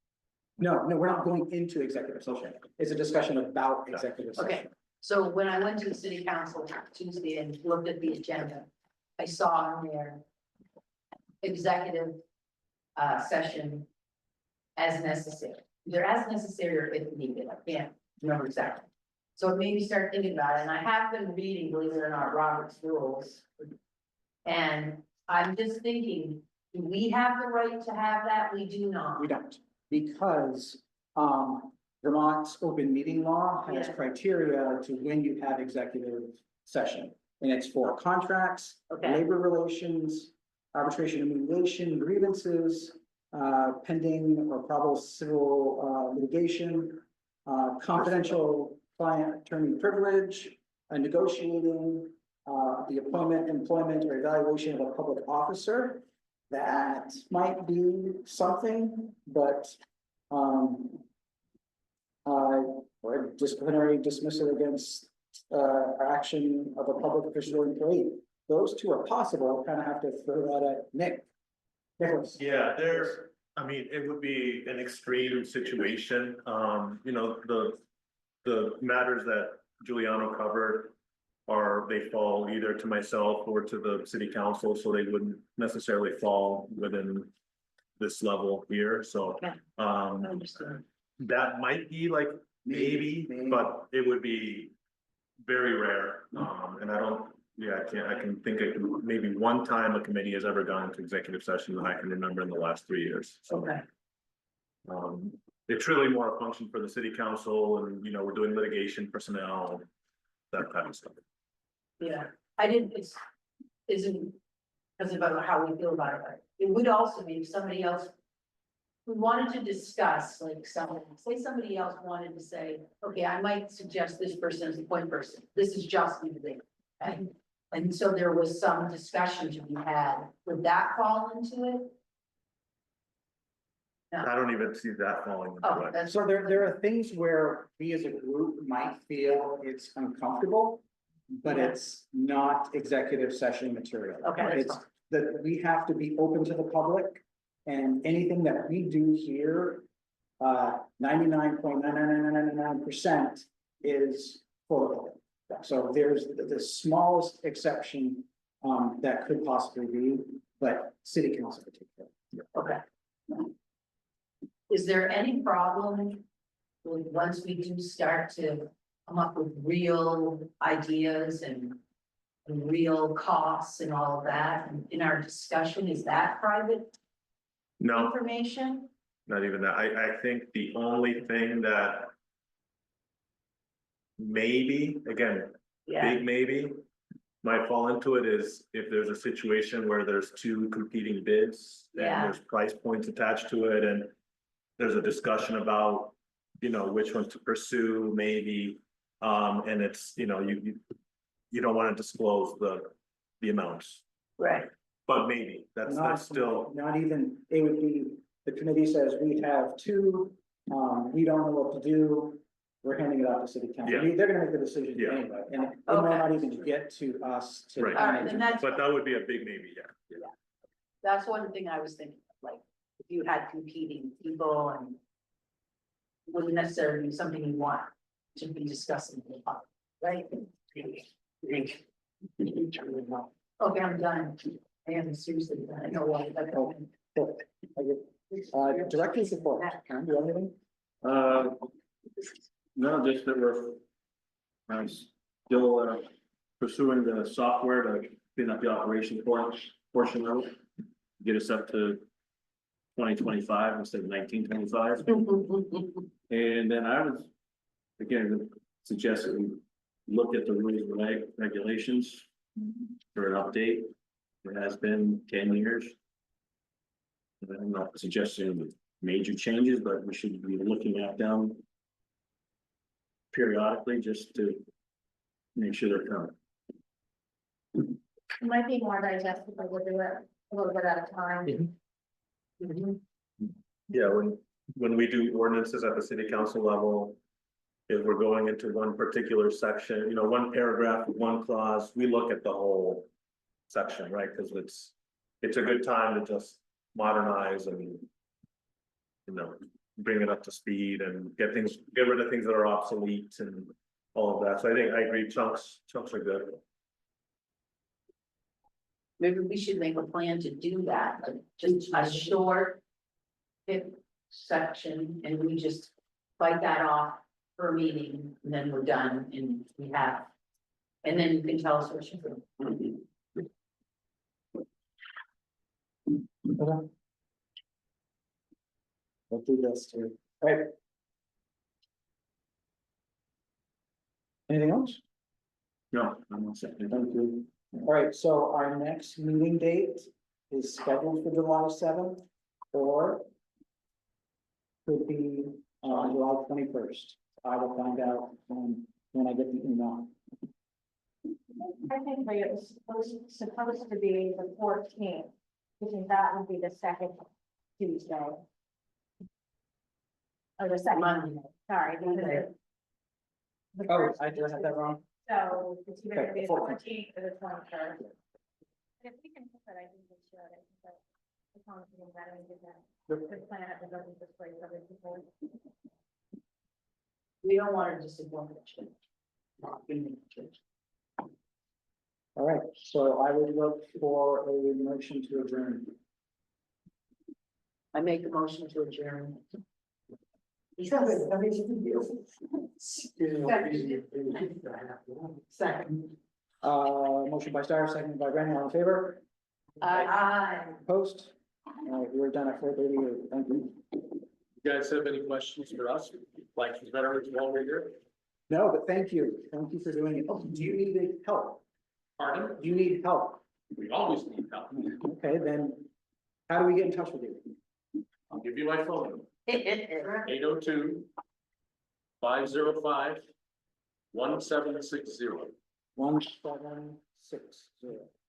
No, we're not going into executive session. It's a discussion about executive session. okay. So when I went to the city council Tuesday and looked at the agenda, I saw on there executive session as necessary. Either as necessary or if needed, I can't remember exactly. So it made me start thinking about it, and I have been reading, believe it or not, Robert's rules. And I'm just thinking, do we have the right to have that? We do not. We don't, because Vermont's open meeting law has Yeah. criteria to when you have executive session. And it's for contracts, Okay, labor relations, arbitration and mediation, grievances, pending or probable civil litigation, confidential client attorney privilege, negotiating, the appointment, employment, or evaluation of a public officer. That might be something, but or disciplinary dismissal against action of a public official or employee. Those 2 are possible. Kind of have to throw that at Nick. Nicholas. Yeah, I mean, it would be an extreme situation. You know, the matters that Giuliano covered they fall either to myself or to the city council, so they wouldn't necessarily fall within this level here, so. I understand. That might be like maybe, but it would be very rare. And I don't, yeah, I can think of maybe one time a committee has ever gone into executive session that I can remember in the last 3 years, so. Okay, It's really more a function for the city council and, you know, we're doing litigation personnel, that kind of stuff. yeah, I didn't, isn't about how we feel about it, but it would also be if somebody else. We wanted to discuss, like somebody else wanted to say, okay, I might suggest this person as a point person, this is just me today. Okay? And so there was some discussion to be had, would that fall into it? I don't even see that falling Oh, into it. that's. So there are things where we as a group might feel it's uncomfortable, but Yeah. it's not executive session material. Okay, that's It's, fine. that we have to be open to the public, and anything that we do here, 99.99999% is for the public. So there's the smallest exception, that could possibly be, but city council would take care of it. Okay. Is there any problem with, once we do start to come up with real ideas and real costs and all of that in our discussion, is that private No, information? not even that. I think the only thing that maybe, again, Yeah, big maybe, might fall into it is if there's a situation where there's two competing bids and Yeah. there's price points attached to it, and there's a discussion about, which one to pursue, maybe, and it's, you don't want to disclose the amounts, right, but maybe, that's still, Not even, it would be, the committee says we have two, we don't know what to do. We're handing it out to city council. Yeah. They're gonna make the decision Yeah. anyway, and it Okay. might not even get to us to. Right. all right, then that's, but that would be a big maybe, yeah. that's one thing I was thinking, like, if you had competing people and wouldn't necessarily be something you want to be discussing in the public, right? Okay, I'm done. I am seriously done. I know why. Director's report, Karen, do you have anything? No, just that we're. I'm still pursuing the software to clean up the operation portion of it. Get us up to 2025 instead of 1925. And then I was, again, suggest that we look at the rules and regulations for an update. It has been 10 years. And I'm not suggesting major changes, but we should be looking at them periodically just to make sure they're current. It might be more digestible to do it a little bit at a time. Yeah, when we do ordinances at the city council level, if we're going into one particular section, one paragraph, one clause, we look at the whole section, right? Because it's a good time to just modernize and, bring it up to speed and get rid of things that are obsolete and all of that. So I agree, chunks are good. Maybe we should make a plan to do that, like just a short section, and we just bite that off for a meeting, and then we're done, and we have. And then you can tell us what you think. We'll do this too. All right. Anything else? No, I'm not saying. Thank you. All right, so our next meeting date is scheduled for July 7th, or could be July 21st. I will find out when I get the email. I think it was supposed to be the 14th, because that would be the second Tuesday. Or the second Monday, sorry. Oh, I did have that wrong. So it's either gonna be the Okay, 14th or the 23rd. If we can put that, I think we should, I think that. As long as we can better do that. The plan at the government display for other people. We don't want to disappoint the church. Not being in the church. All right, so I would look for a motion to adjourn. I make a motion to adjourn. Second. Motion by Star, second by Brandon, all in favor? Aye. Post. All right, we're done at 4:38. Thank you. You guys have any questions for us? Like veterans while we're here? No, but thank you. Thank you for doing it. Oh, do you need help? Pardon? Do you need help? We always need help. Okay, then how do we get in touch with you? I'll give you my phone number, 802 505 1760. 1760.